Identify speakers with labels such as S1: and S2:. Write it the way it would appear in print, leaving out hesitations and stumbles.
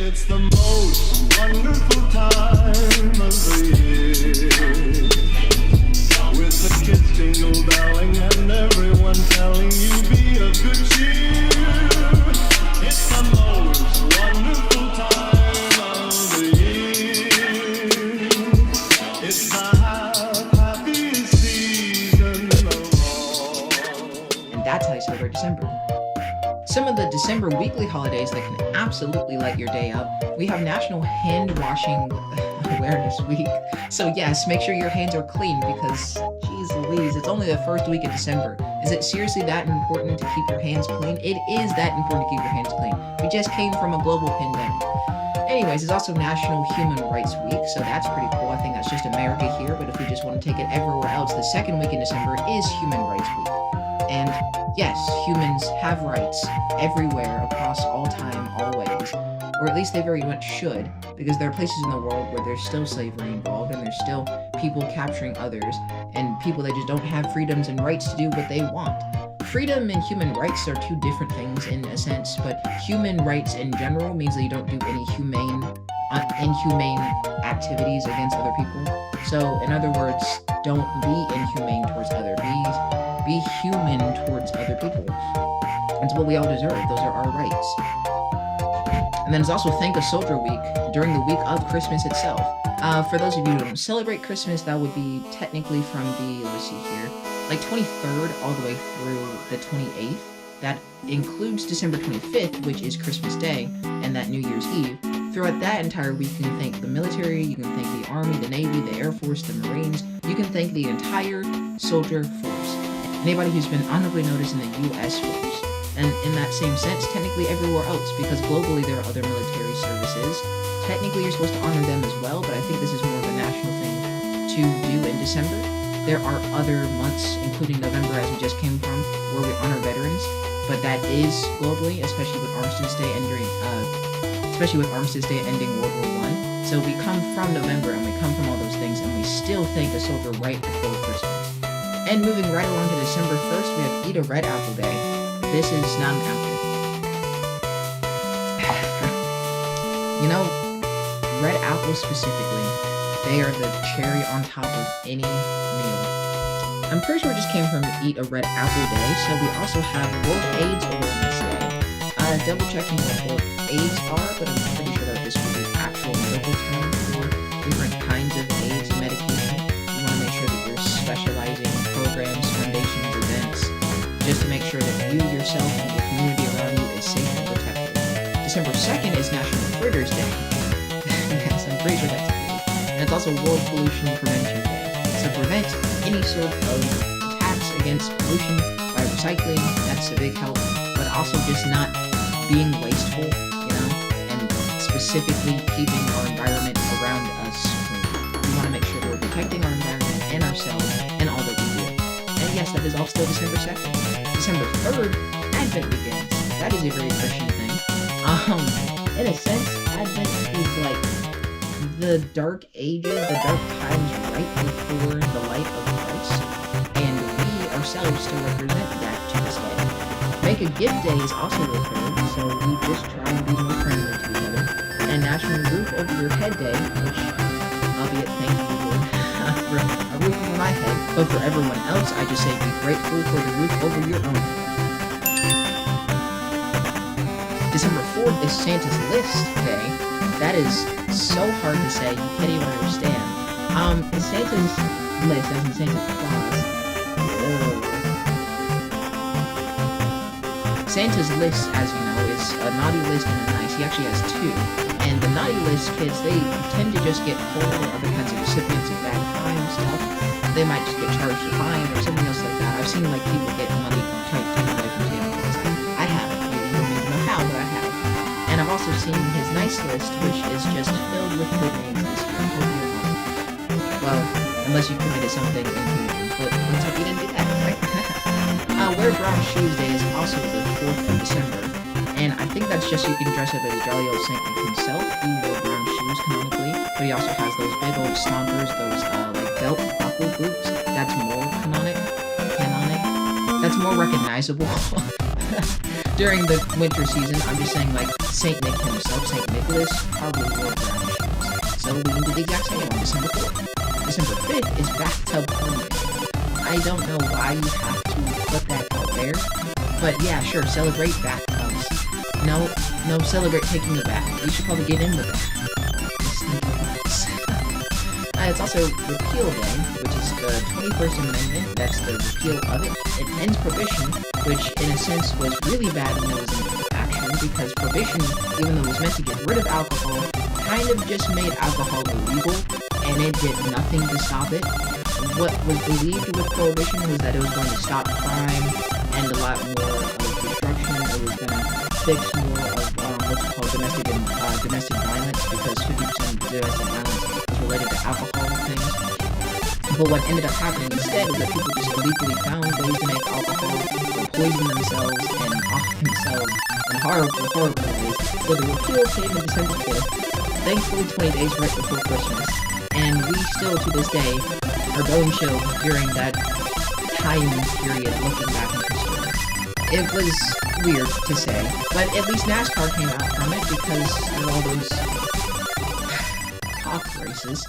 S1: It's the most wonderful time of the year, with the kids jingle belling and everyone telling you be of good cheer. It's the most wonderful time of the year. It's the happiest season of all.
S2: And that's how you celebrate December. Some of the December weekly holidays that can absolutely light your day up. We have National Hand Washing Awareness Week. So yes, make sure your hands are clean because, geez Louise, it's only the first week of December. Is it seriously that important to keep your hands clean? It is that important to keep your hands clean. We just came from a global pandemic. Anyways, it's also National Human Rights Week, so that's pretty cool. I think that's just America here, but if we just want to take it everywhere else, the second week in December is Human Rights Week. And yes, humans have rights everywhere, across all time, always. Or at least they very much should, because there are places in the world where there's still slavery involved, and there's still people capturing others, and people that just don't have freedoms and rights to do what they want. Freedom and human rights are two different things in a sense, but human rights in general means that you don't do any inhumane activities against other people. So, in other words, don't be inhumane towards other beings. Be human towards other people. It's what we all deserve. Those are our rights. And then it's also Thank a Soldier Week during the week of Christmas itself. For those of you who don't celebrate Christmas, that would be technically from the, let's see here, like 23rd all the way through the 28th. That includes December 25th, which is Christmas Day, and that New Year's Eve. Throughout that entire week, you can thank the military, you can thank the Army, the Navy, the Air Force, the Marines. You can thank the entire soldier force. Anybody who's been honorably noticed in the U.S. force. And in that same sense, technically everywhere else, because globally there are other military services. Technically you're supposed to honor them as well, but I think this is more of a national thing to do in December. There are other months, including November as we just came from, where we honor veterans, but that is globally, especially with Armistice Day ending World War I. So we come from November and we come from all those things, and we still thank a soldier right before Christmas. And moving right along to December 1st, we have Eat a Red Apple Day. This is not an apple. You know, red apples specifically, they are the cherry on top of any meal. I'm pretty sure it just came from Eat a Red Apple Day, so we also have World AIDS Awareness Day. Double checking what AIDS are, but I'm pretty sure that this will be actual medical term for different kinds of AIDS medication. You want to make sure that you're specializing programs, foundations, events, just to make sure that you yourself and the community around you is safe and protected. December 2nd is National Fritters Day. Yes, I'm pretty sure that's it. And it's also World Pollution Prevention Day. So prevent any sort of attacks against pollution by recycling, that's a big help, but also just not being wasteful, you know, and specifically keeping our environment around us clean. We want to make sure that we're protecting our environment and ourselves and all that we do. And yes, that is all still December 2nd. December 3rd, Advent begins. That is a very Christian thing. In a sense, Advent is like the dark ages, the dark times right before the light of Christ, and we ourselves still represent that to this day. Make a Gift Day is also the 3rd, so we just try and be more friendly to each other. And National Roof Over Your Head Day, which, albeit thank you Lord for a roof over my head, but for everyone else, I just say be grateful for the roof over your own head. December 4th is Santa's List Day. That is so hard to say, you can't even understand. Santa's List, as in Santa Claus. Santa's List, as you know, is a naughty list and a nice. He actually has two. And the naughty list kids, they tend to just get pulled or other kinds of recipients of bad crime stuff. They might just get charged a fine or something else like that. I've seen like people get money taken away from Santa Claus. I haven't. You don't even know how, but I have. And I've also seen his nice list, which is just filled with good names this year. Well, unless you committed something inhuman, but let's hope you didn't do that, right? Wear Brown Shoes Day is also the 4th of December, and I think that's just so you can dress up as jolly old Saint Nick himself, who wore brown shoes canonically, but he also has those big old stompers, those like belt buckle boots. That's more canonic. That's more recognizable. during the winter season, I'm just saying, like, Saint Nick himself, Saint Nicholas, probably wore brown shoes. So we can do the exact same on December 4th. December 5th is Bathtub Holiday. I don't know why you have to put that out there, but yeah, sure, celebrate bathtubs. No, celebrate taking a bath. You should probably get in the bath. It's also Repeal Day, which is the 21st Amendment. That's the repeal of it. It ends prohibition, which in a sense was really bad when it was in action, because prohibition, even though it was meant to get rid of alcohol, kind of just made alcohol illegal, and it did nothing to stop it. What was believed with prohibition was that it was going to stop crime and a lot more of destruction. It was going to fix more of what's called domestic violence, because 50% of domestic violence is related to alcohol things. But what ended up happening instead is that people just illegally found ways to make alcohol, or poison themselves and off themselves in horrible ways. So the repeal came on December 5th, thankfully 20 days right before Christmas. And we still, to this day, are bone chilled during that time period looking back in history. It was weird to say, but at least NASCAR came out from it because of all those cop races.